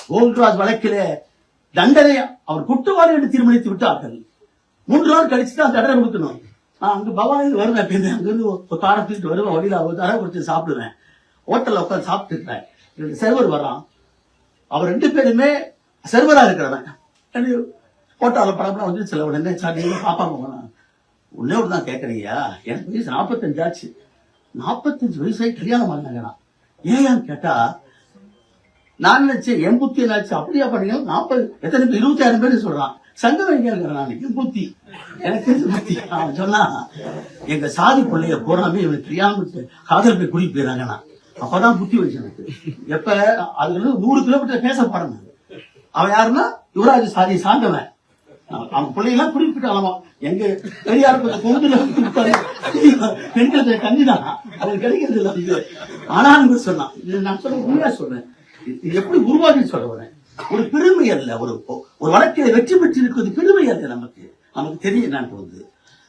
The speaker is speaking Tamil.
கோகுல்ராஜ் வழக்கிலே தண்டனை அவர் குற்றவாளி என்று தீர்மானித்து விட்டார்கள். 3 நாள் கழிச்சு தான் தண்டனை கொடுக்கணும். நான் அங்க பவானியில் வருவேன், அங்கிருந்து ஒரு காரை தூக்கிட்டு வருவேன், வழியில ஒரு தடவை குடிச்சு சாப்பிடுவேன். ஹோட்டல்ல உட்காந்து சாப்பிட்டு இருக்கேன். 2 சர்வர் வர்றான். அவர் 2 பேருமே சர்வரா இருக்கிறவன். ஹோட்டல்ல படம்லாம் வந்து சில உடனே சாட்டிங்க பாப்பா போனா உள்ளே ஒரு தான் கேட்கறீங்கயா, எனக்கு வயசு 45 ஆச்சு. 45 வயசாகி கல்யாணம் பண்ணாங்கண்ணா. ஏன்னு கேட்டா நான் நினைச்சேன் என் புத்தி என்னாச்சு. அப்படியா பண்ணீங்க? 40 எத்தனை பேர் 26 பேர் சொல்றான். சங்கம் எங்க இருக்கிறேன் நான், என் புத்தி எனக்கு புத்தி. அவன் சொன்னா எங்க சாதி பிள்ளைய போறாமே இவனுக்கு தெரியாம காதல் போய் குடி போயிடறாங்கண்ணா. அப்பதான் புத்தி வச்சு எனக்கு. எப்ப அதுல 100 கிலோமீட்டர் பேச போறேன். அவன் யாருன்னா யுவராஜ் சாதியை சார்ந்தவன். அவன் பிள்ளைகளாம் குறிப்பிட்டாலமா எங்க பெரியார் பொங்குல பெண்கள் கஞ்சிதான் அது கிடைக்கிறது இல்லை. ஆனாலும் சொன்னான், நான் சொல்ல உண்மையா சொல்றேன், எப்படி உருவாகி சொல்ல வரேன். ஒரு பெருமை அல்ல, ஒரு வழக்கில் வெற்றி பெற்றிருக்கிறது பெருமை அல்ல. நமக்கு தெரியும் நான் வந்து